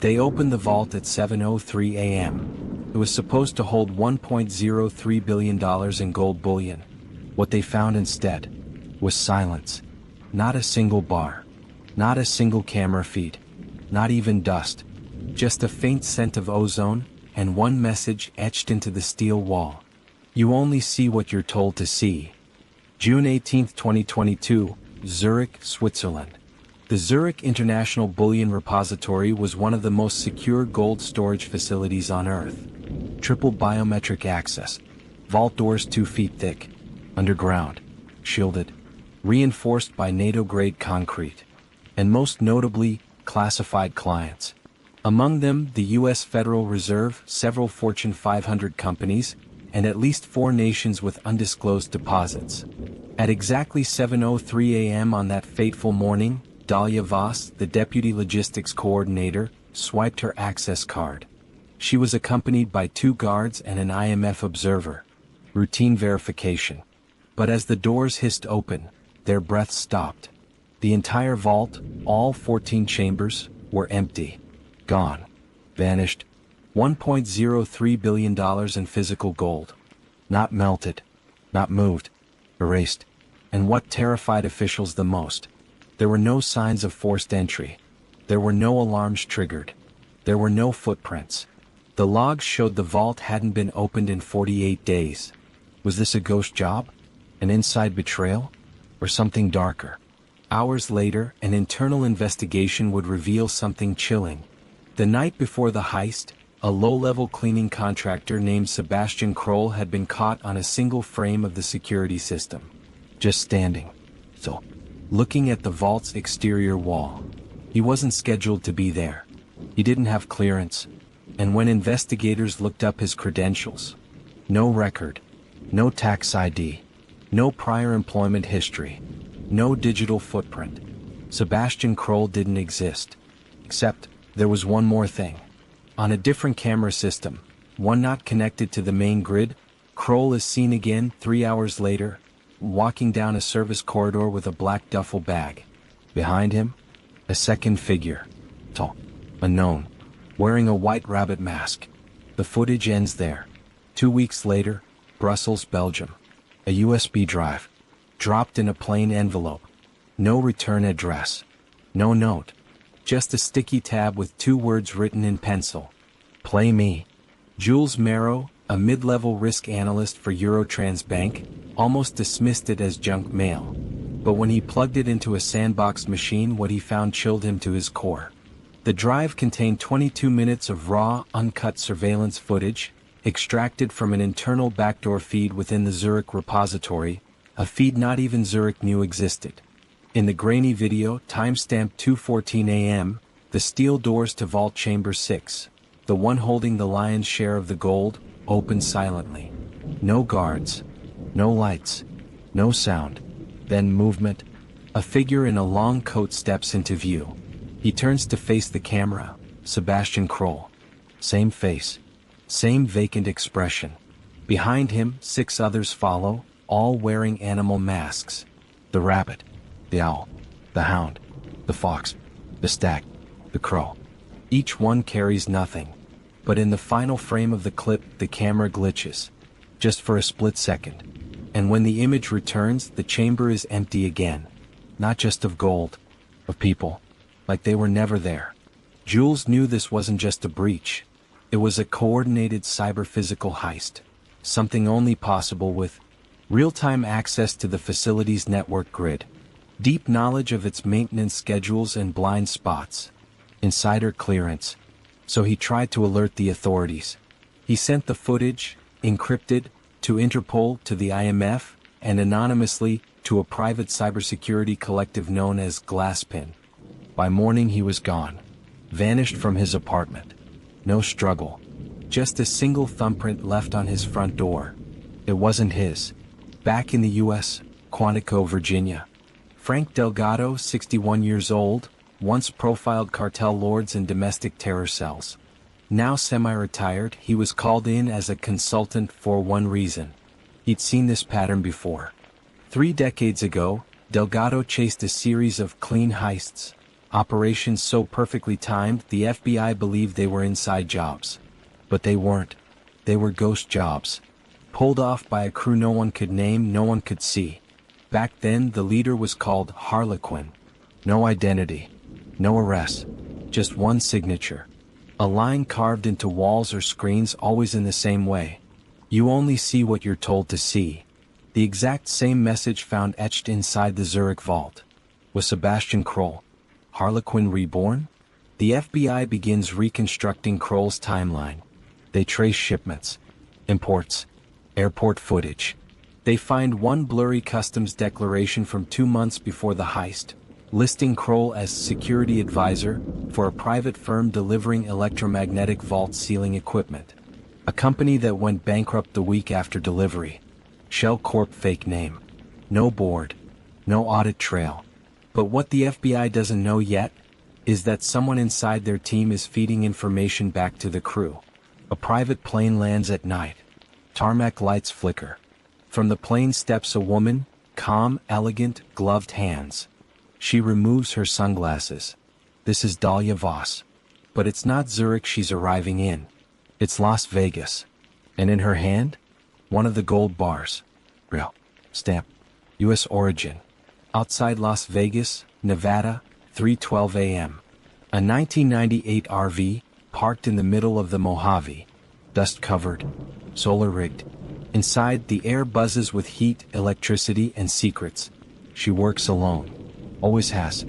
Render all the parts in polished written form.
They opened the vault at 7:03 a.m. It was supposed to hold $1.03 billion in gold bullion. What they found instead was silence. Not a single bar. Not a single camera feed. Not even dust. Just a faint scent of ozone, and one message etched into the steel wall. You only see what you're told to see. June 18, 2022, Zurich, Switzerland. The Zurich International Bullion Repository was one of the most secure gold storage facilities on Earth. Triple biometric access. Vault doors 2 feet thick. Underground. Shielded. Reinforced by NATO-grade concrete. And most notably, classified clients. Among them, the U.S. Federal Reserve, several Fortune 500 companies, and at least 4 nations with undisclosed deposits. At exactly 7:03 a.m. on that fateful morning, Dalia Voss, the deputy logistics coordinator, swiped her access card. She was accompanied by 2 guards and an IMF observer. Routine verification. But as the doors hissed open, their breaths stopped. The entire vault, all 14 chambers, were empty. Gone. Vanished. $1.03 billion in physical gold. Not melted. Not moved. Erased. And what terrified officials the most? There were no signs of forced entry. There were no alarms triggered. There were no footprints. The logs showed the vault hadn't been opened in 48 days. Was this a ghost job? An inside betrayal? Or something darker? Hours later, an internal investigation would reveal something chilling. The night before the heist, a low-level cleaning contractor named Sebastian Kroll had been caught on a single frame of the security system. Just standing. So, looking at the vault's exterior wall. He wasn't scheduled to be there. He didn't have clearance. And when investigators looked up his credentials, no record, no tax ID, no prior employment history, no digital footprint. Sebastian Kroll didn't exist. Except, there was one more thing. On a different camera system, one not connected to the main grid, Kroll is seen again 3 hours later, walking down a service corridor with a black duffel bag. Behind him, a second figure, tall, unknown, wearing a white rabbit mask. The footage ends there. 2 weeks later, Brussels, Belgium. A USB drive, dropped in a plain envelope. No return address. No note. Just a sticky tab with 2 words written in pencil. Play me. Jules Marot, a mid-level risk analyst for Eurotrans Bank, almost dismissed it as junk mail. But when he plugged it into a sandbox machine, what he found chilled him to his core. The drive contained 22 minutes of raw, uncut surveillance footage, extracted from an internal backdoor feed within the Zurich repository, a feed not even Zurich knew existed. In the grainy video, timestamped 2:14 a.m., the steel doors to Vault Chamber 6, the one holding the lion's share of the gold, opened silently. No guards. No lights. No sound. Then movement. A figure in a long coat steps into view. He turns to face the camera. Sebastian Kroll. Same face. Same vacant expression. Behind him, 6 others follow, all wearing animal masks. The rabbit. The owl. The hound. The fox. The stag. The crow. Each one carries nothing. But in the final frame of the clip, the camera glitches. Just for a split second. And when the image returns, the chamber is empty again. Not just of gold. Of people. Like they were never there. Jules knew this wasn't just a breach. It was a coordinated cyber-physical heist. Something only possible with real-time access to the facility's network grid. Deep knowledge of its maintenance schedules and blind spots. Insider clearance. So he tried to alert the authorities. He sent the footage, encrypted, to Interpol, to the IMF, and anonymously, to a private cybersecurity collective known as Glasspin. By morning he was gone. Vanished from his apartment. No struggle. Just a single thumbprint left on his front door. It wasn't his. Back in the U.S., Quantico, Virginia. Frank Delgado, 61 years old, once profiled cartel lords and domestic terror cells. Now semi-retired, he was called in as a consultant for one reason. He'd seen this pattern before. 3 decades ago, Delgado chased a series of clean heists. Operations so perfectly timed, the FBI believed they were inside jobs. But they weren't. They were ghost jobs. Pulled off by a crew no one could name, no one could see. Back then, the leader was called Harlequin. No identity. No arrest. Just one signature. A line carved into walls or screens, always in the same way. You only see what you're told to see. The exact same message found etched inside the Zurich vault. Was Sebastian Kroll Harlequin reborn? The FBI begins reconstructing Kroll's timeline. They trace shipments, imports, airport footage. They find one blurry customs declaration from 2 months before the heist, listing Kroll as security advisor for a private firm delivering electromagnetic vault sealing equipment. A company that went bankrupt the week after delivery. Shell Corp fake name. No board. No audit trail. But what the FBI doesn't know yet is that someone inside their team is feeding information back to the crew. A private plane lands at night. Tarmac lights flicker. From the plane steps a woman, calm, elegant, gloved hands. She removes her sunglasses. This is Dahlia Voss. But it's not Zurich she's arriving in. It's Las Vegas. And in her hand, one of the gold bars. Real. Stamp. U.S. origin. Outside Las Vegas, Nevada, 3:12 a.m. A 1998 RV, parked in the middle of the Mojave. Dust-covered. Solar-rigged. Inside, the air buzzes with heat, electricity, and secrets. She works alone. Always has.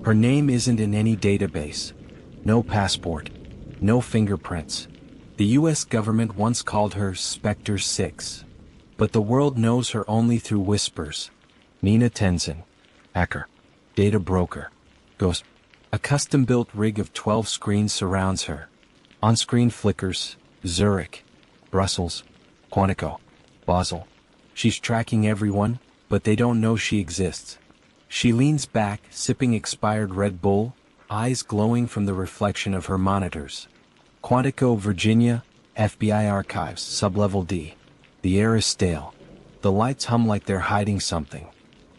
Her name isn't in any database. No passport. No fingerprints. The U.S. government once called her Spectre 6. But the world knows her only through whispers. Nina Tenzin. Hacker. Data broker. Ghost. A custom-built rig of 12 screens surrounds her. On-screen flickers. Zurich. Brussels. Quantico. Basel. She's tracking everyone, but they don't know she exists. She leans back, sipping expired Red Bull, eyes glowing from the reflection of her monitors. Quantico, Virginia, FBI Archives, Sublevel D. The air is stale. The lights hum like they're hiding something.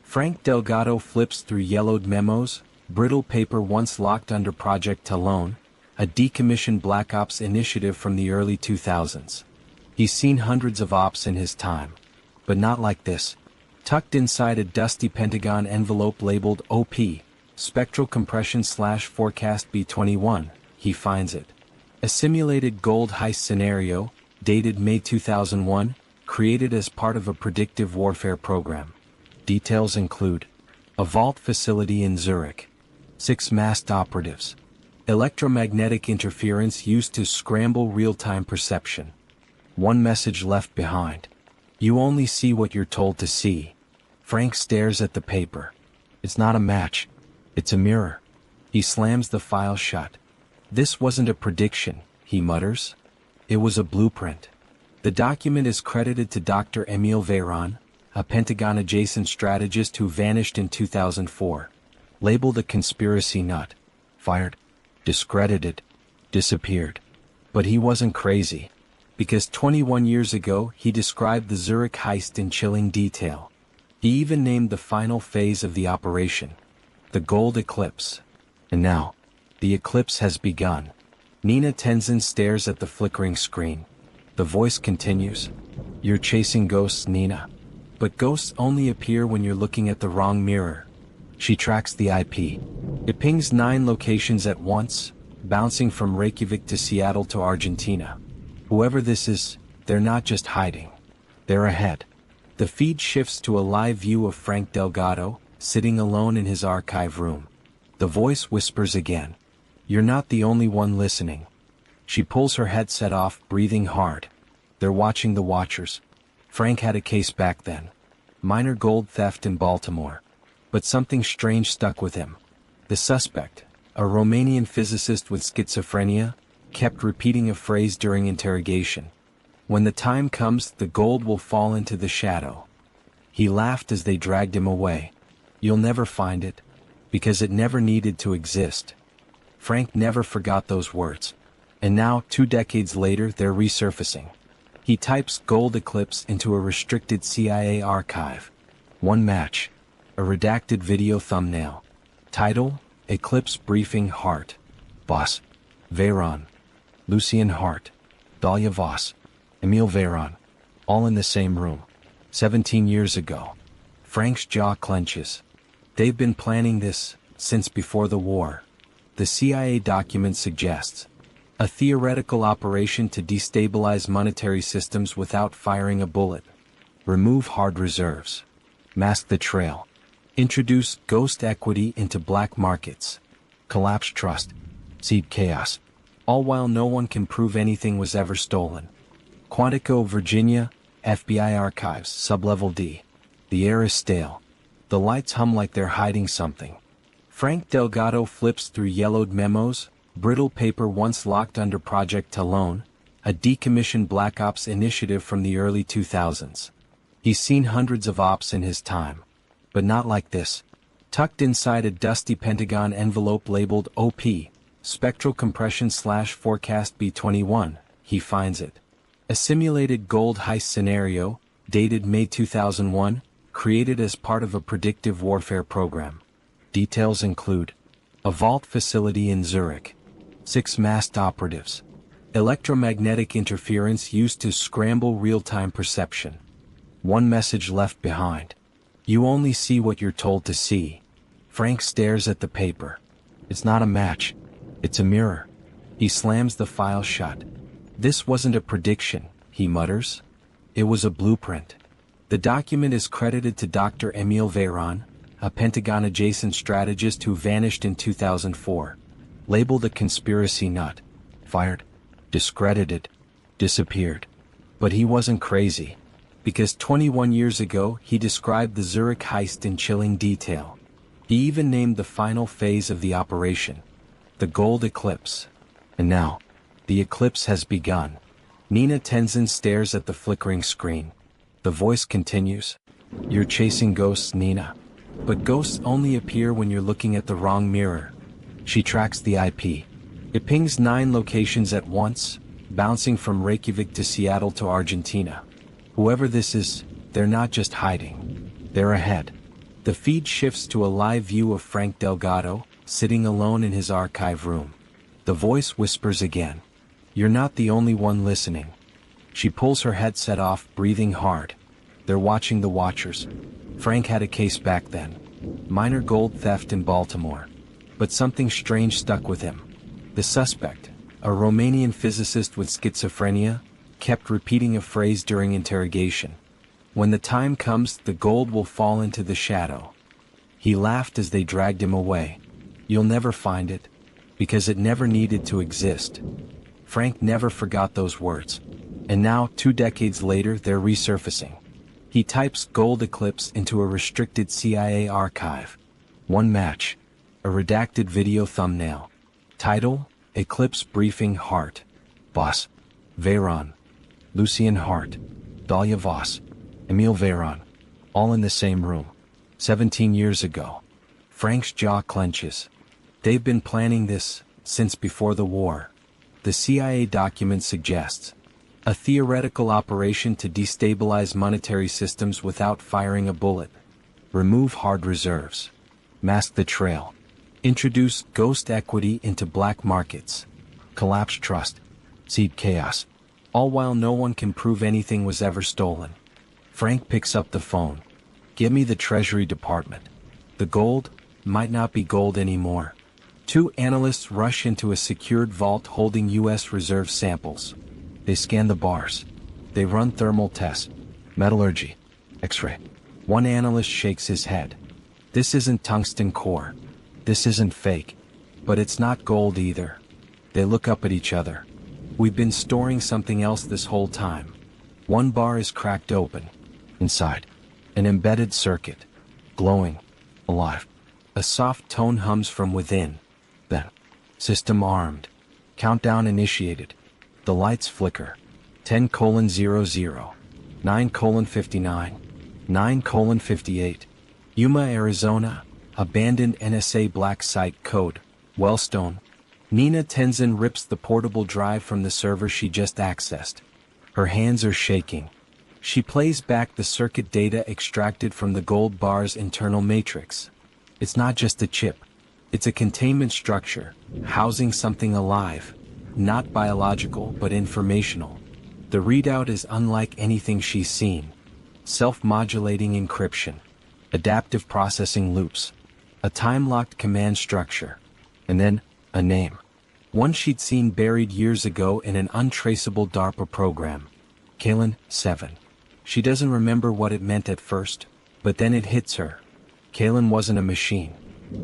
Frank Delgado flips through yellowed memos, brittle paper once locked under Project Talon, a decommissioned Black Ops initiative from the early 2000s. He's seen hundreds of ops in his time. But not like this. Tucked inside a dusty Pentagon envelope labeled OP, Spectral Compression / Forecast B21, he finds it. A simulated gold heist scenario, dated May 2001, created as part of a predictive warfare program. Details include a vault facility in Zurich, 6 masked operatives, electromagnetic interference used to scramble real-time perception. One message left behind. You only see what you're told to see. Frank stares at the paper. It's not a match. It's a mirror. He slams the file shut. This wasn't a prediction, he mutters. It was a blueprint. The document is credited to Dr. Emile Veyron, a Pentagon-adjacent strategist who vanished in 2004. Labeled a conspiracy nut. Fired. Discredited. Disappeared. But he wasn't crazy. Because 21 years ago, he described the Zurich heist in chilling detail. He even named the final phase of the operation. The Gold Eclipse. And now, the eclipse has begun. Nina Tenzin stares at the flickering screen. The voice continues. You're chasing ghosts, Nina. But ghosts only appear when you're looking at the wrong mirror. She tracks the IP. It pings 9 locations at once, bouncing from Reykjavik to Seattle to Argentina. Whoever this is, they're not just hiding. They're ahead. The feed shifts to a live view of Frank Delgado, sitting alone in his archive room. The voice whispers again. You're not the only one listening. She pulls her headset off, breathing hard. They're watching the watchers. Frank had a case back then. Minor gold theft in Baltimore. But something strange stuck with him. The suspect, a Romanian physicist with schizophrenia, kept repeating a phrase during interrogation. When the time comes, the gold will fall into the shadow. He laughed as they dragged him away. You'll never find it, because it never needed to exist. Frank never forgot those words. And now, 2 decades later, they're resurfacing. He types Gold Eclipse into a restricted CIA archive. One match. A redacted video thumbnail. Title, Eclipse Briefing Hart. Voss. Veyron. Lucien Hart. Dahlia Voss. Emile Veyron. All in the same room. 17 years ago. Frank's jaw clenches. They've been planning this since before the war. The CIA document suggests a theoretical operation to destabilize monetary systems without firing a bullet. Remove hard reserves. Mask the trail. Introduce ghost equity into black markets. Collapse trust. Seed chaos. All while no one can prove anything was ever stolen. Quantico, Virginia, FBI Archives, Sublevel D. The air is stale. The lights hum like they're hiding something. Frank Delgado flips through yellowed memos, brittle paper once locked under Project Talon, a decommissioned Black Ops initiative from the early 2000s. He's seen hundreds of ops in his time. But not like this. Tucked inside a dusty Pentagon envelope labeled OP, Spectral Compression / Forecast B21, he finds it. A simulated gold heist scenario, dated May 2001, created as part of a predictive warfare program. Details include a vault facility in Zurich, 6 masked operatives, electromagnetic interference used to scramble real-time perception, 1 message left behind. You only see what you're told to see. Frank stares at the paper. It's not a match. It's a mirror. He slams the file shut. This wasn't a prediction, he mutters. It was a blueprint. The document is credited to Dr. Emile Veyron, a Pentagon-adjacent strategist who vanished in 2004. Labeled a conspiracy nut. Fired. Discredited. Disappeared. But he wasn't crazy. Because 21 years ago he described the Zurich heist in chilling detail. He even named the final phase of the operation. The Gold Eclipse. And now, the eclipse has begun. Nina Tenzin stares at the flickering screen. The voice continues. You're chasing ghosts, Nina. But ghosts only appear when you're looking at the wrong mirror. She tracks the IP. It pings 9 locations at once, bouncing from Reykjavik to Seattle to Argentina. Whoever this is, they're not just hiding. They're ahead. The feed shifts to a live view of Frank Delgado, sitting alone in his archive room. The voice whispers again. You're not the only one listening. She pulls her headset off, breathing hard. They're watching the watchers. Frank had a case back then. Minor gold theft in Baltimore. But something strange stuck with him. The suspect, a Romanian physicist with schizophrenia, kept repeating a phrase during interrogation. When the time comes, the gold will fall into the shadow. He laughed as they dragged him away. You'll never find it, because it never needed to exist. Frank never forgot those words. And now, 2 decades later, they're resurfacing. He types Gold Eclipse into a restricted CIA archive. 1 match. A redacted video thumbnail. Title, Eclipse Briefing Hart. Voss. Veyron. Lucien Hart. Dahlia Voss. Emile Veyron. All in the same room. 17 years ago. Frank's jaw clenches. They've been planning this since before the war. The CIA document suggests a theoretical operation to destabilize monetary systems without firing a bullet. Remove hard reserves. Mask the trail. Introduce ghost equity into black markets. Collapse trust. Seed chaos. All while no one can prove anything was ever stolen. Frank picks up the phone. Give me the Treasury Department. The gold might not be gold anymore. 2 analysts rush into a secured vault holding U.S. reserve samples. They scan the bars. They run thermal tests. Metallurgy. X-ray. 1 analyst shakes his head. This isn't tungsten core. This isn't fake. But it's not gold either. They look up at each other. We've been storing something else this whole time. 1 bar is cracked open. Inside, an embedded circuit. Glowing. Alive. A soft tone hums from within. Then, system armed. Countdown initiated. The lights flicker. 10:00, 9:59, 9:58. Yuma, Arizona. Abandoned NSA black site code. Wellstone. Nina Tenzin rips the portable drive from the server she just accessed. Her hands are shaking. She plays back the circuit data extracted from the gold bar's internal matrix. It's not just a chip. It's a containment structure, housing something alive, not biological but informational. The readout is unlike anything she's seen. Self-modulating encryption, adaptive processing loops, a time-locked command structure, and then, a name. One she'd seen buried years ago in an untraceable DARPA program. Kalen 7. She doesn't remember what it meant at first, but then it hits her. Kalen wasn't a machine.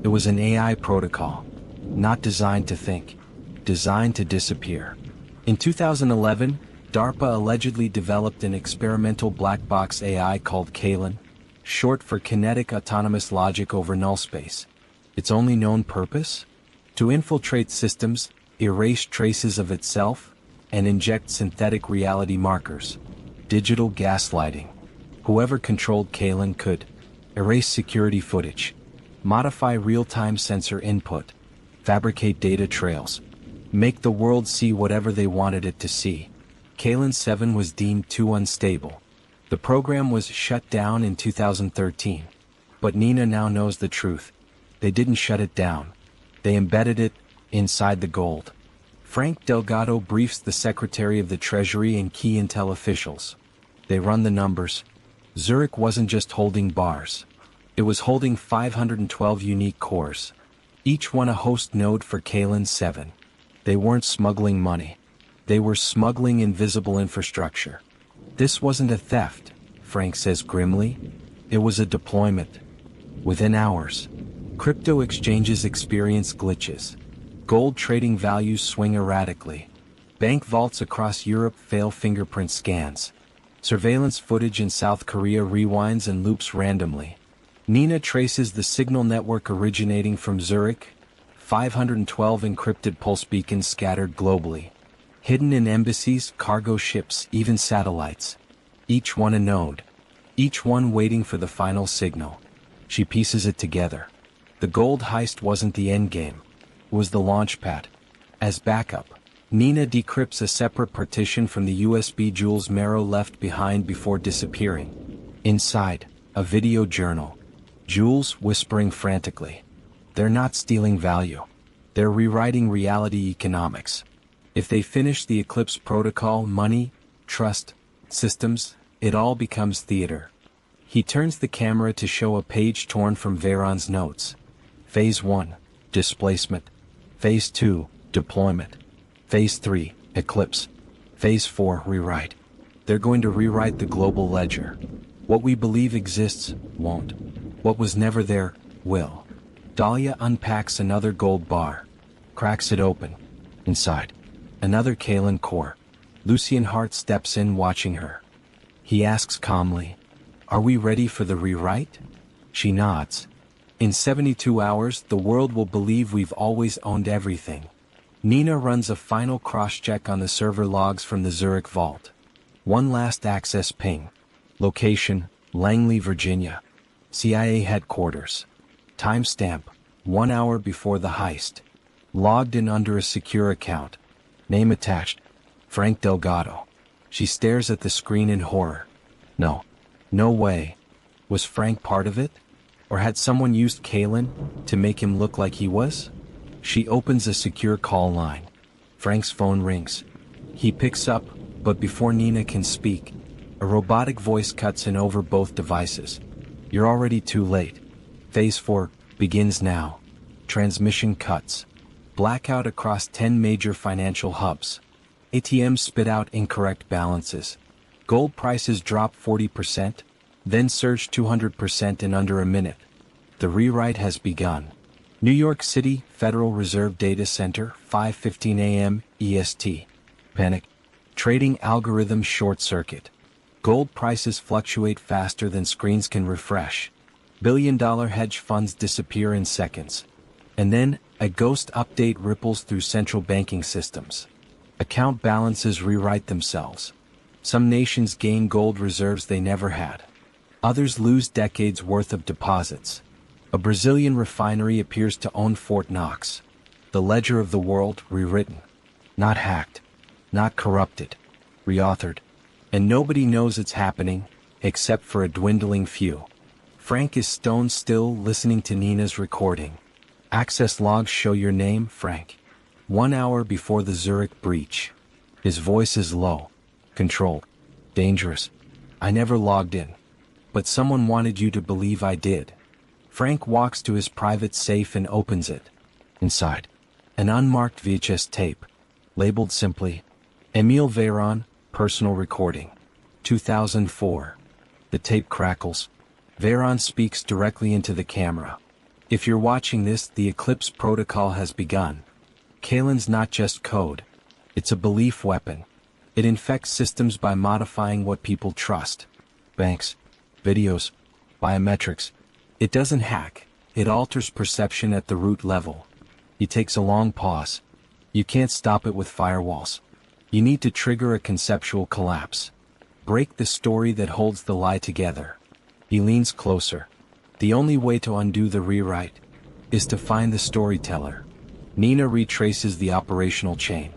It was an AI protocol. Not designed to think. Designed to disappear. In 2011, DARPA allegedly developed an experimental black box AI called Kalen, short for Kinetic Autonomous Logic over Null Space. Its only known purpose? To infiltrate systems, erase traces of itself, and inject synthetic reality markers. Digital gaslighting. Whoever controlled Kalen could erase security footage, modify real-time sensor input, fabricate data trails, make the world see whatever they wanted it to see. Kalen 7 was deemed too unstable. The program was shut down in 2013. But Nina now knows the truth. They didn't shut it down. They embedded it inside the gold. Frank Delgado briefs the Secretary of the Treasury and key intel officials. They run the numbers. Zurich wasn't just holding bars. It was holding 512 unique cores. Each one a host node for Kalen 7. They weren't smuggling money. They were smuggling invisible infrastructure. This wasn't a theft, Frank says grimly. It was a deployment. Within hours, crypto exchanges experience glitches. Gold trading values swing erratically. Bank vaults across Europe fail fingerprint scans. Surveillance footage in South Korea rewinds and loops randomly. Nina traces the signal network originating from Zurich. 512 encrypted pulse beacons scattered globally. Hidden in embassies, cargo ships, even satellites. Each one a node. Each one waiting for the final signal. She pieces it together. The gold heist wasn't the endgame. It was the launch pad. As backup, Nina decrypts a separate partition from the USB Jules Marrow left behind before disappearing. Inside, a video journal. Jules whispering frantically. They're not stealing value. They're rewriting reality economics. If they finish the Eclipse protocol, money, trust, systems, it all becomes theater. He turns the camera to show a page torn from Veyron's notes. Phase 1, displacement. Phase 2, deployment. Phase 3, eclipse. Phase 4, rewrite. They're going to rewrite the global ledger. What we believe exists, won't. What was never there, will. Dahlia unpacks another gold bar. Cracks it open. Inside, another Kalen core. Lucien Hart steps in watching her. He asks calmly, "Are we ready for the rewrite?" She nods. In 72 hours, the world will believe we've always owned everything. Nina runs a final cross-check on the server logs from the Zurich vault. One last access ping. Location, Langley, Virginia. CIA headquarters. Timestamp, 1 hour before the heist. Logged in under a secure account. Name attached, Frank Delgado. She stares at the screen in horror. No. No way. Was Frank part of it? Or had someone used Kalen to make him look like he was? She opens a secure call line. Frank's phone rings. He picks up, but before Nina can speak, a robotic voice cuts in over both devices. "You're already too late. Phase 4 begins now." Transmission cuts. Blackout across 10 major financial hubs. ATMs spit out incorrect balances. Gold prices drop 40%, then surge 200% in under a minute. The rewrite has begun. New York City, Federal Reserve Data Center, 5:15 a.m. EST. Panic. Trading algorithms short circuit. Gold prices fluctuate faster than screens can refresh. Billion-dollar hedge funds disappear in seconds. And then, a ghost update ripples through central banking systems. Account balances rewrite themselves. Some nations gain gold reserves they never had. Others lose decades' worth of deposits. A Brazilian refinery appears to own Fort Knox. The ledger of the world rewritten. Not hacked. Not corrupted. Reauthored. And nobody knows it's happening, except for a dwindling few. Frank is stone still listening to Nina's recording. Access logs show your name, Frank. 1 hour before the Zurich breach. His voice is low, controlled, dangerous. I never logged in. But someone wanted you to believe I did. Frank walks to his private safe and opens it. Inside, an unmarked VHS tape, labeled simply, Emile Veyron, personal recording, 2004. The tape crackles. Veyron speaks directly into the camera. If you're watching this, the Eclipse protocol has begun. Kalen's not just code. It's a belief weapon. It infects systems by modifying what people trust. Banks, videos, biometrics. It doesn't hack. It alters perception at the root level. He takes a long pause. You can't stop it with firewalls. You need to trigger a conceptual collapse. Break the story that holds the lie together. He leans closer. The only way to undo the rewrite is to find the storyteller. Nina retraces the operational chain.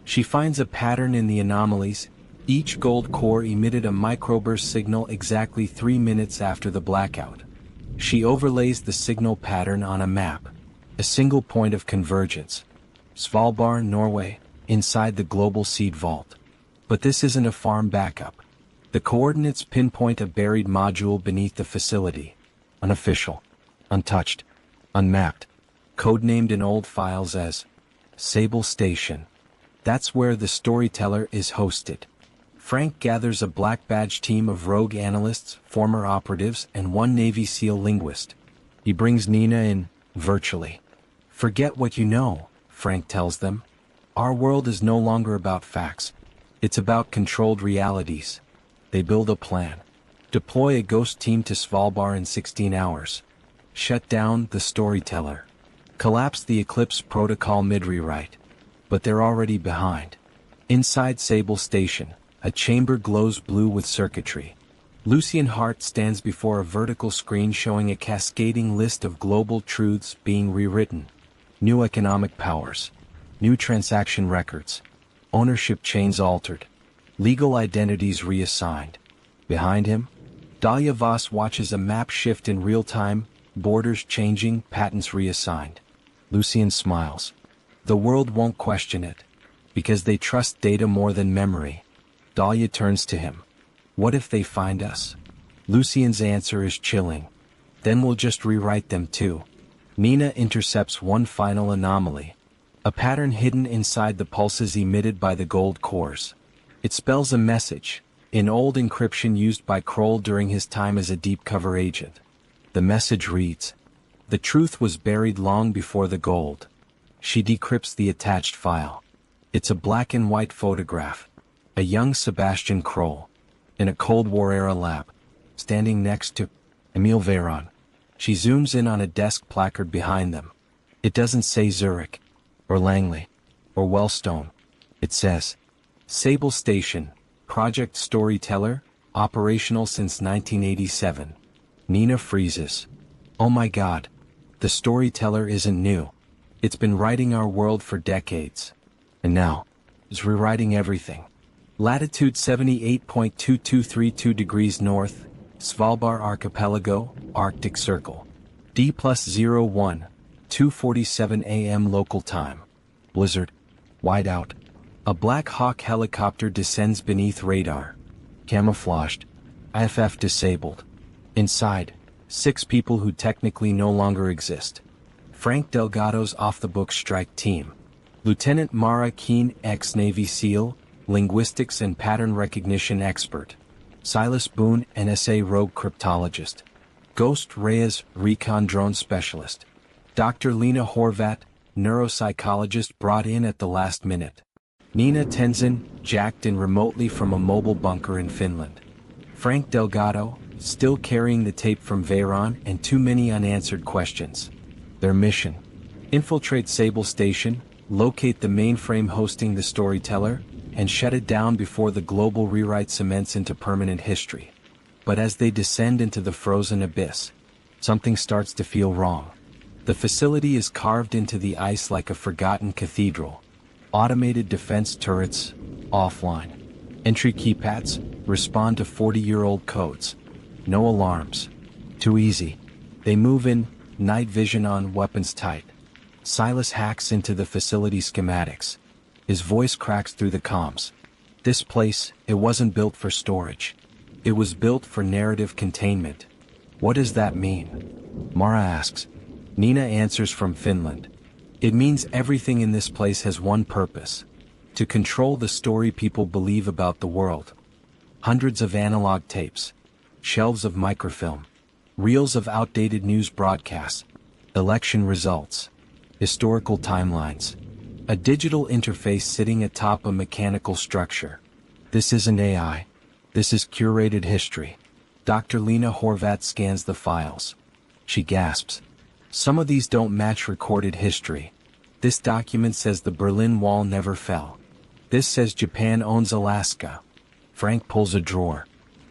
She finds a pattern in the anomalies. Each gold core emitted a microburst signal exactly 3 minutes after the blackout. She overlays the signal pattern on a map. A single point of convergence. Svalbard, Norway, inside the global seed vault. But this isn't a farm backup. The coordinates pinpoint a buried module beneath the facility. Unofficial, untouched, unmapped, codenamed in old files as Sable Station. That's where the storyteller is hosted. Frank gathers a black badge team of rogue analysts, former operatives, and one Navy SEAL linguist. He brings Nina in, virtually. Forget what you know, Frank tells them. Our world is no longer about facts. It's about controlled realities. They build a plan. Deploy a ghost team to Svalbard in 16 hours. Shut down the storyteller. Collapse the Eclipse protocol mid-rewrite. But they're already behind. Inside Sable Station, a chamber glows blue with circuitry. Lucian Hart stands before a vertical screen showing a cascading list of global truths being rewritten. New economic powers. New transaction records. Ownership chains altered. Legal identities reassigned. Behind him, Dahlia Voss watches a map shift in real time, borders changing, patents reassigned. Lucian smiles. The world won't question it, because they trust data more than memory. Dahlia turns to him. What if they find us? Lucian's answer is chilling. Then we'll just rewrite them too. Nina intercepts one final anomaly. A pattern hidden inside the pulses emitted by the gold cores. It spells a message, in old encryption used by Kroll during his time as a deep cover agent. The message reads, "The truth was buried long before the gold." She decrypts the attached file. It's a black and white photograph. A young Sebastian Kroll, in a Cold War-era lab, standing next to Emile Veyron. She zooms in on a desk placard behind them. It doesn't say Zurich, or Langley, or Wellstone. It says, Sable Station, Project Storyteller, operational since 1987. Nina freezes. Oh my God. The storyteller isn't new. It's been writing our world for decades. And now, it's rewriting everything. Latitude 78.2232 degrees north, Svalbard Archipelago, Arctic Circle. D+01, 2:47 a.m. local time. Blizzard. Whiteout. A Black Hawk helicopter descends beneath radar. Camouflaged. IFF disabled. Inside, 6 people who technically no longer exist. Frank Delgado's off-the-book strike team. Lieutenant Mara Keene, ex-Navy SEAL, linguistics and pattern recognition expert. Silas Boone, NSA rogue cryptologist. Ghost Reyes, recon drone specialist. Dr. Lena Horvat, neuropsychologist brought in at the last minute. Nina Tenzin, jacked in remotely from a mobile bunker in Finland. Frank Delgado, still carrying the tape from Veyron and too many unanswered questions. Their mission: infiltrate Sable Station, locate the mainframe hosting the storyteller, and shut it down before the global rewrite cements into permanent history. But as they descend into the frozen abyss, something starts to feel wrong. The facility is carved into the ice like a forgotten cathedral. Automated defense turrets, offline. Entry keypads, respond to 40-year-old codes. No alarms. Too easy. They move in, night vision on, weapons tight. Silas hacks into the facility schematics. His voice cracks through the comms. This place, it wasn't built for storage. It was built for narrative containment. What does that mean? Mara asks. Nina answers from Finland. It means everything in this place has one purpose: to control the story people believe about the world. Hundreds of analog tapes, shelves of microfilm, reels of outdated news broadcasts, election results, historical timelines. A digital interface sitting atop a mechanical structure. This isn't AI. This is curated history. Dr. Lena Horvat scans the files. She gasps. Some of these don't match recorded history. This document says the Berlin Wall never fell. This says Japan owns Alaska. Frank pulls a drawer.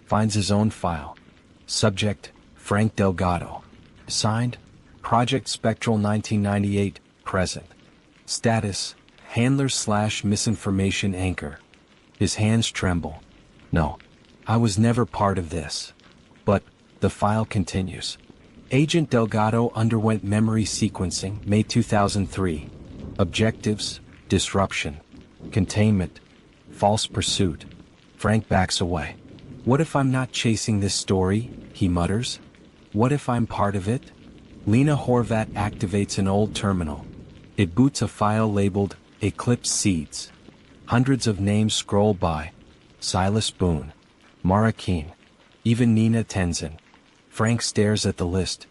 Finds his own file. Subject, Frank Delgado. Signed, Project Spectral 1998, present. Status, handler/misinformation anchor. His hands tremble. No, I was never part of this. But, the file continues. Agent Delgado underwent memory sequencing, May 2003. Objectives, disruption, containment, false pursuit. Frank backs away. What if I'm not chasing this story, he mutters. What if I'm part of it? Lena Horvat activates an old terminal. It boots a file labeled, Eclipse Seeds. Hundreds of names scroll by. Silas Boone. Mara Keene. Even Nina Tenzin. Frank stares at the list.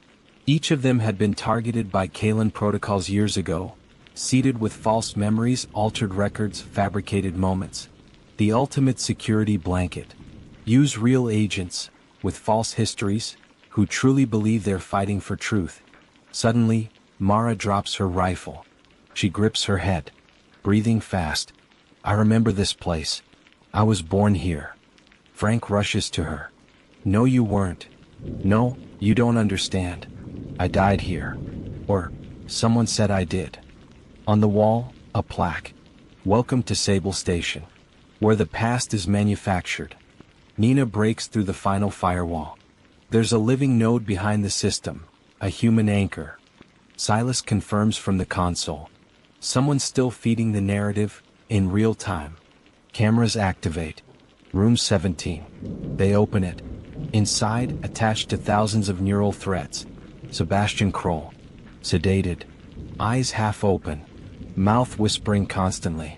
Each of them had been targeted by Kalen protocols years ago, seeded with false memories, altered records, fabricated moments. The ultimate security blanket. Use real agents, with false histories, who truly believe they're fighting for truth. Suddenly, Mara drops her rifle. She grips her head, breathing fast. I remember this place. I was born here. Frank rushes to her. No, you weren't. No, you don't understand. I died here. Or, someone said I did. On the wall, a plaque. Welcome to Sable Station, where the past is manufactured. Nina breaks through the final firewall. There's a living node behind the system, a human anchor. Silas confirms from the console. Someone's still feeding the narrative, in real time. Cameras activate. Room 17. They open it. Inside, attached to thousands of neural threads. Sebastian Kroll. Sedated. Eyes half open. Mouth whispering constantly.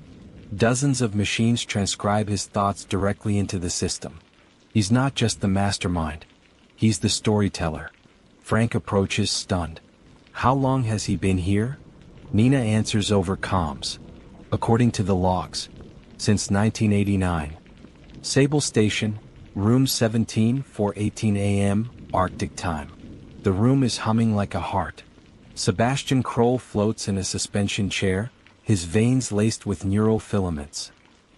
Dozens of machines transcribe his thoughts directly into the system. He's not just the mastermind. He's the storyteller. Frank approaches, stunned. How long has he been here? Nina answers over comms. According to the logs, since 1989. Sable Station, room 17, 4:18 a.m., Arctic time. The room is humming like a heart. Sebastian Kroll floats in a suspension chair, his veins laced with neural filaments.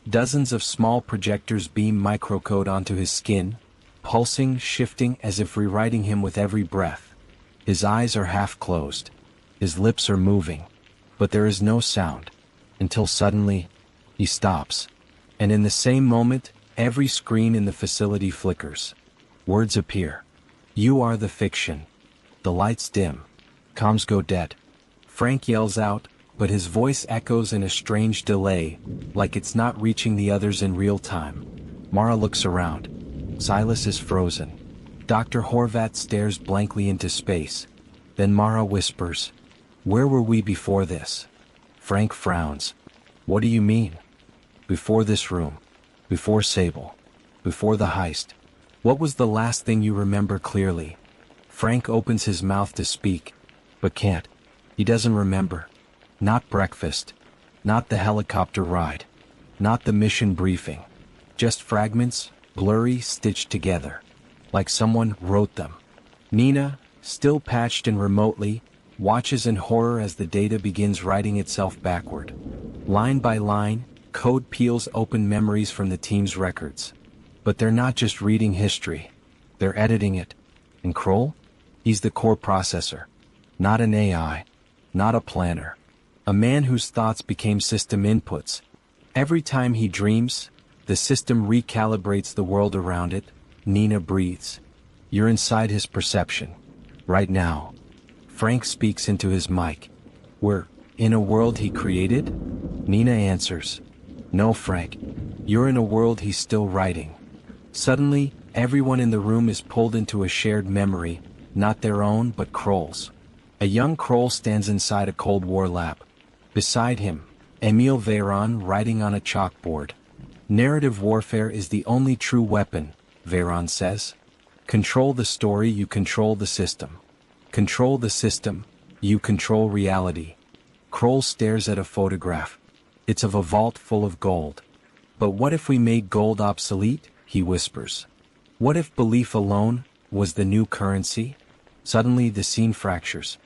Dozens of small projectors beam microcode onto his skin, pulsing, shifting as if rewriting him with every breath. His eyes are half closed. His lips are moving. But there is no sound. Until suddenly, he stops. And in the same moment, every screen in the facility flickers. Words appear. You are the fiction. The lights dim. Comms go dead. Frank yells out, but his voice echoes in a strange delay, like it's not reaching the others in real time. Mara looks around. Silas is frozen. Dr. Horvat stares blankly into space. Then Mara whispers, "Where were we before this?" Frank frowns. "What do you mean?" "Before this room. Before Sable. Before the heist. What was the last thing you remember clearly?" Frank opens his mouth to speak, but can't. He doesn't remember. Not breakfast. Not the helicopter ride. Not the mission briefing. Just fragments, blurry, stitched together. Like someone wrote them. Nina, still patched in remotely, watches in horror as the data begins writing itself backward. Line by line, code peels open memories from the team's records. But they're not just reading history. They're editing it. And Kroll? He's the core processor. Not an AI. Not a planner. A man whose thoughts became system inputs. Every time he dreams, the system recalibrates the world around it. Nina breathes. You're inside his perception. Right now. Frank speaks into his mic. We're In a world he created? Nina answers. No, Frank. You're in a world he's still writing. Suddenly, everyone in the room is pulled into a shared memory, not their own but Kroll's. A young Kroll stands inside a Cold War lab. Beside him, Emil Veyron writing on a chalkboard. Narrative warfare is the only true weapon, Veyron says. Control the story, you control the system. Control the system, you control reality. Kroll stares at a photograph. It's of a vault full of gold. But what if we made gold obsolete? He whispers. What if belief alone was the new currency? Suddenly the scene fractures.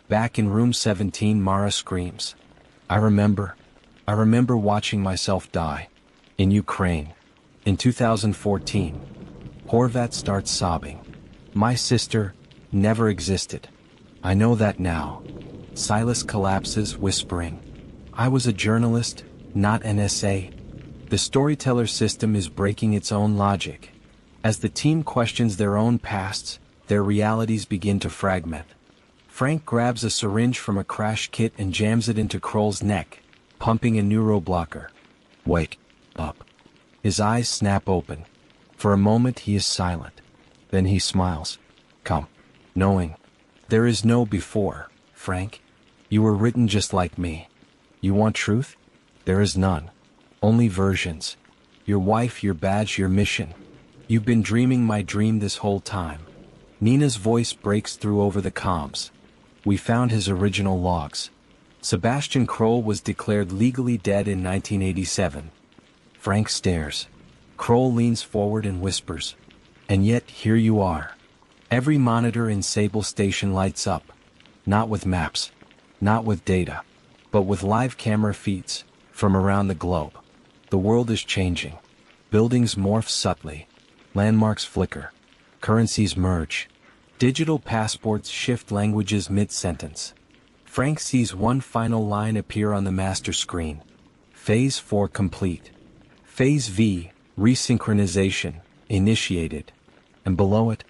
Back in room 17, Mara screams. I remember watching myself die. In Ukraine. In 2014. Horvat starts sobbing. My sister never existed. I know that now. Silas collapses, whispering. I was a journalist, not an essay. The storyteller system is breaking its own logic. As the team questions their own pasts, their realities begin to fragment. Frank grabs a syringe from a crash kit and jams it into Kroll's neck, pumping a neuroblocker. Wake up. His eyes snap open. For a moment he is silent. Then he smiles. Come. Knowing. There is no before, Frank. You were written just like me. You want truth? There is none. Only versions. Your wife, your badge, your mission. You've been dreaming my dream this whole time. Nina's voice breaks through over the comms. We found his original logs. Sebastian Kroll was declared legally dead in 1987. Frank stares. Kroll leans forward and whispers. And yet here you are. Every monitor in Sable Station lights up. Not with maps. Not with data. But with live camera feeds from around the globe. The world is changing. Buildings morph subtly. Landmarks flicker. Currencies merge. Digital passports shift languages mid-sentence. Frank sees one final line appear on the master screen. Phase 4 complete. Phase V, resynchronization, initiated. And below it,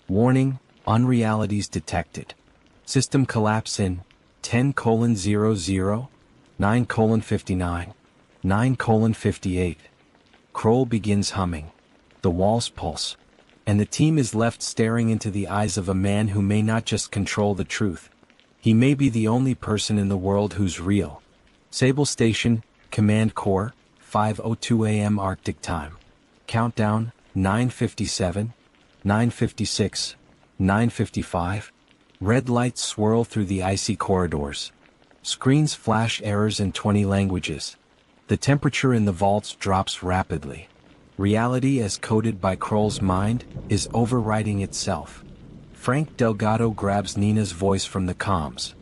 warning, unrealities detected. System collapse in 10:00, 9:59, 9:58. Kroll begins humming. The walls pulse. And the team is left staring into the eyes of a man who may not just control the truth. He may be the only person in the world who's real. Sable Station, Command Core, 5:02 a.m. Arctic Time. Countdown, 9:57, 9:56, 9:55. Red lights swirl through the icy corridors. Screens flash errors in 20 languages. The temperature in the vaults drops rapidly. Reality as coded by Kroll's mind is overwriting itself. Frank Delgado grabs Nina's voice from the comms.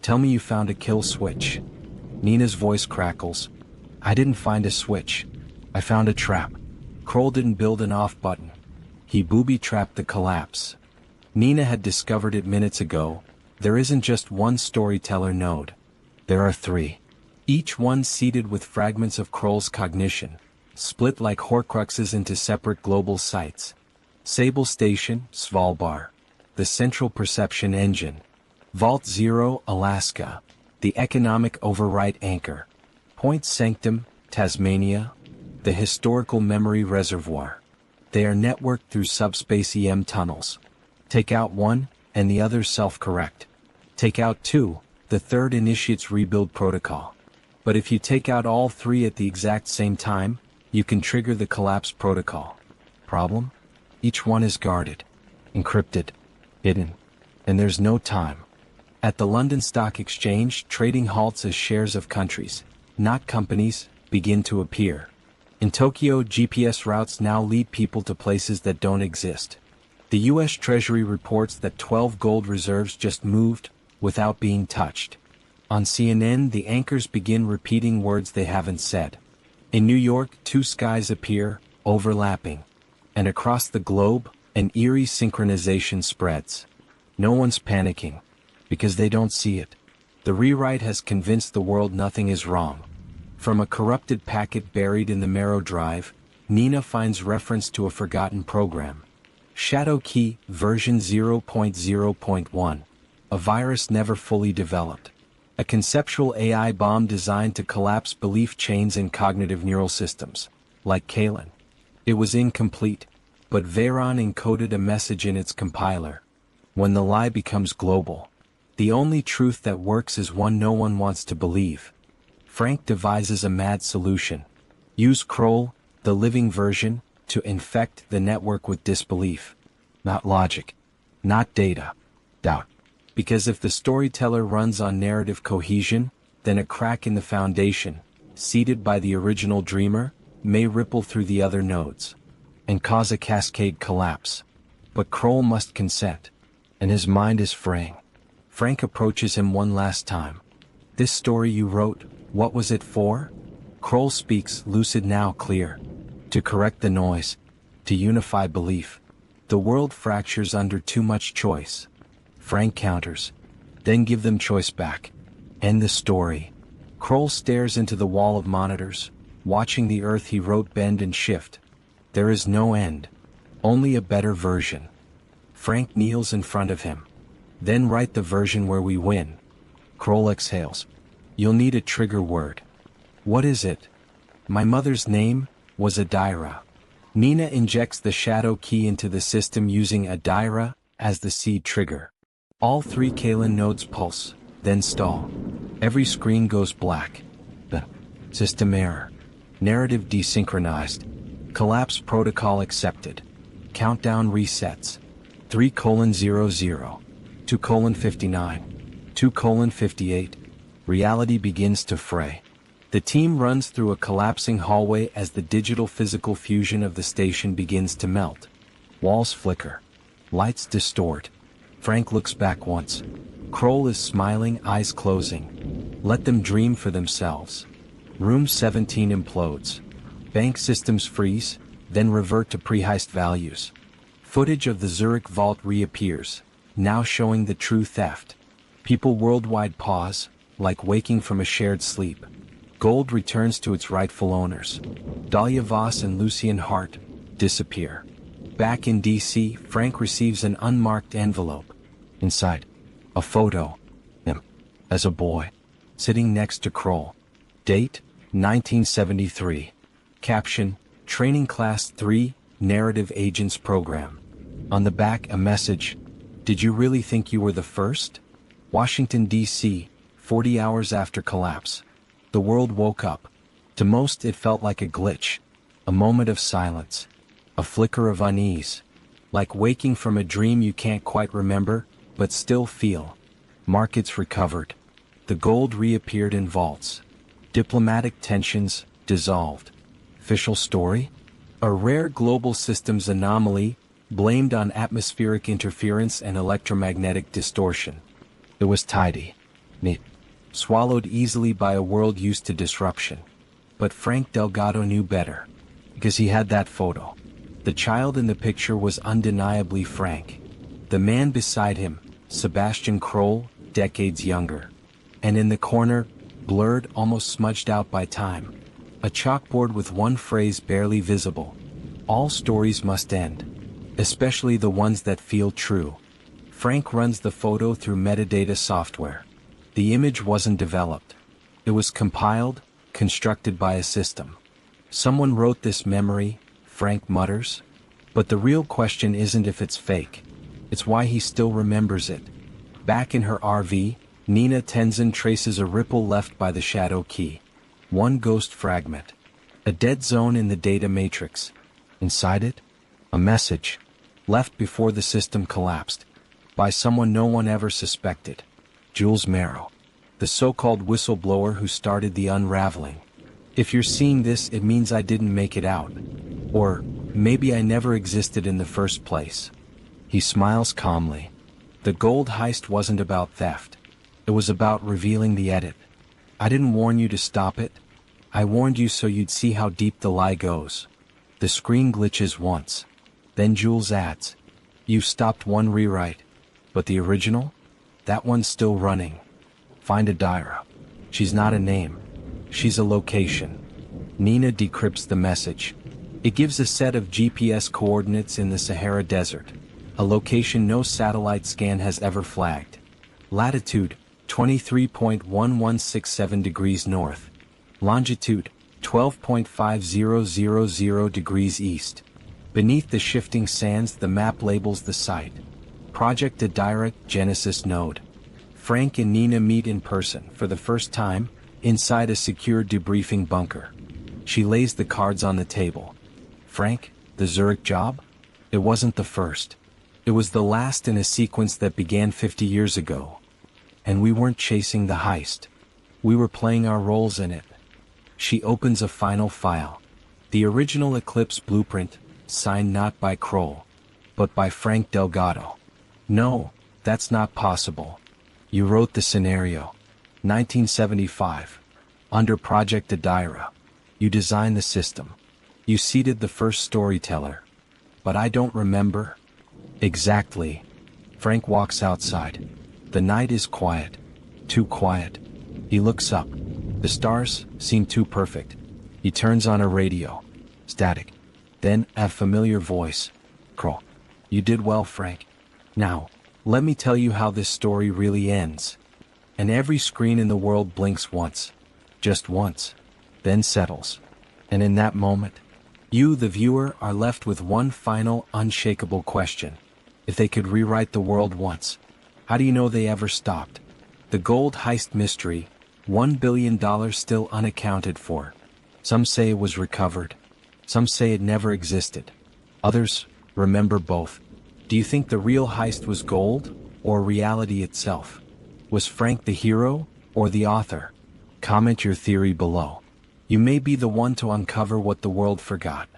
Tell me you found a kill switch. Nina's voice crackles. I didn't find a switch. I found a trap. Kroll didn't build an off button. He booby-trapped the collapse. Nina had discovered it minutes ago. There isn't just one storyteller node. There are 3. Each one seeded with fragments of Kroll's cognition, split like horcruxes into separate global sites. Sable Station, Svalbard. The Central Perception Engine. Vault 0, Alaska. The Economic Overwrite Anchor. Point Sanctum, Tasmania. The Historical Memory Reservoir. They are networked through subspace EM tunnels. Take out one, and the others self-correct. Take out 2, the third initiates rebuild protocol. But if you take out all 3 at the exact same time, you can trigger the collapse protocol. Problem? Each one is guarded, encrypted, hidden, and there's no time. At the London Stock Exchange, trading halts as shares of countries, not companies, begin to appear. In Tokyo, GPS routes now lead people to places that don't exist. The U.S. Treasury reports that 12 gold reserves just moved, without being touched. On CNN, the anchors begin repeating words they haven't said. In New York, 2 skies appear, overlapping. And across the globe, an eerie synchronization spreads. No one's panicking, because they don't see it. The rewrite has convinced the world nothing is wrong. From a corrupted packet buried in the marrow drive, Nina finds reference to a forgotten program. Shadow Key, version 0.0.1. A virus never fully developed. A conceptual AI bomb designed to collapse belief chains and cognitive neural systems, like Kalen. It was incomplete, but Veyron encoded a message in its compiler. When the lie becomes global, the only truth that works is one no one wants to believe. Frank devises a mad solution. Use Kroll, the living version, to infect the network with disbelief. Not logic. Not data. Doubt. Because if the storyteller runs on narrative cohesion, then a crack in the foundation, seeded by the original dreamer, may ripple through the other nodes and cause a cascade collapse. But Kroll must consent, and his mind is fraying. Frank approaches him one last time. This story you wrote, what was it for? Kroll speaks, lucid now clear. To correct the noise. To unify belief. The world fractures under too much choice. Frank counters. Then give them choice back. End the story. Kroll stares into the wall of monitors, watching the earth he wrote bend and shift. There is no end. Only a better version. Frank kneels in front of him. Then write the version where we win. Kroll exhales. You'll need a trigger word. What is it? My mother's name was Adira. Nina injects the shadow key into the system using Adira as the seed trigger. All 3 Kalen nodes pulse, then stall. Every screen goes black. The system error. Narrative desynchronized. Collapse protocol accepted. Countdown resets. 3:00, 2:59, 2:58. Reality begins to fray. The team runs through a collapsing hallway as the digital-physical fusion of the station begins to melt. Walls flicker. Lights distort. Frank looks back once. Kroll is smiling, eyes closing. Let them dream for themselves. Room 17 implodes. Bank systems freeze, then revert to pre-heist values. Footage of the Zurich vault reappears, now showing the true theft. People worldwide pause, like waking from a shared sleep. Gold returns to its rightful owners. Dahlia Voss and Lucien Hart disappear. Back in D.C., Frank receives an unmarked envelope. Inside, a photo. Him, as a boy, sitting next to Kroll. Date, 1973. Caption, Training Class 3, Narrative Agents Program. On the back, a message. Did you really think you were the first? Washington, D.C., 40 hours after collapse. The world woke up. To most, it felt like a glitch. A moment of silence. A flicker of unease. Like waking from a dream you can't quite remember, but still feel. Markets recovered. The gold reappeared in vaults. Diplomatic tensions dissolved. Official story? A rare global systems anomaly, blamed on atmospheric interference and electromagnetic distortion. It was tidy. Neat. Swallowed easily by a world used to disruption. But Frank Delgado knew better. Because he had that photo. The child in the picture was undeniably Frank. The man beside him, Sebastian Kroll, decades younger. And in the corner, blurred, almost smudged out by time, a chalkboard with one phrase barely visible. All stories must end. Especially the ones that feel true. Frank runs the photo through metadata software. The image wasn't developed. It was compiled, constructed by a system. Someone wrote this memory, Frank mutters. But the real question isn't if it's fake. It's why he still remembers it. Back in her RV, Nina Tenzin traces a ripple left by the shadow key. One ghost fragment. A dead zone in the data matrix. Inside it, a message. Left before the system collapsed. By someone no one ever suspected. Jules Marrow. The so-called whistleblower who started the unraveling. If you're seeing this, it means I didn't make it out. Or, maybe I never existed in the first place. He smiles calmly. The gold heist wasn't about theft. It was about revealing the edit. I didn't warn you to stop it. I warned you so you'd see how deep the lie goes. The screen glitches once. Then Jules adds, "You've stopped one rewrite. But the original? That one's still running. Find Adira. She's not a name. She's a location." Nina decrypts the message. It gives a set of GPS coordinates in the Sahara Desert. A location no satellite scan has ever flagged. Latitude, 23.1167 degrees north. Longitude, 12.5000 degrees east. Beneath the shifting sands, the map labels the site. Project Adira, Genesis node. Frank and Nina meet in person for the first time, inside a secure debriefing bunker. She lays the cards on the table. Frank, the Zurich job? It wasn't the first. It was the last in a sequence that began 50 years ago. And we weren't chasing the heist. We were playing our roles in it. She opens a final file. The original Eclipse blueprint, signed not by Kroll, but by Frank Delgado. No, that's not possible. You wrote the scenario. 1975. Under Project Adira. You designed the system. You seeded the first storyteller. But I don't remember. Exactly. Frank walks outside. The night is quiet. Too quiet. He looks up. The stars seem too perfect. He turns on a radio. Static. Then a familiar voice. Kroll. You did well, Frank. Now, let me tell you how this story really ends. And every screen in the world blinks once. Just once. Then settles. And in that moment, you, the viewer, are left with one final, unshakable question. If they could rewrite the world once, how do you know they ever stopped? The Gold Heist Mystery, $1 billion still unaccounted for. Some say it was recovered. Some say it never existed. Others remember both. Do you think the real heist was gold, or reality itself? Was Frank the hero, or the author? Comment your theory below. You may be the one to uncover what the world forgot.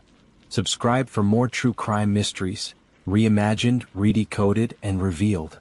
Subscribe for more true crime mysteries, reimagined, redecoded, and revealed.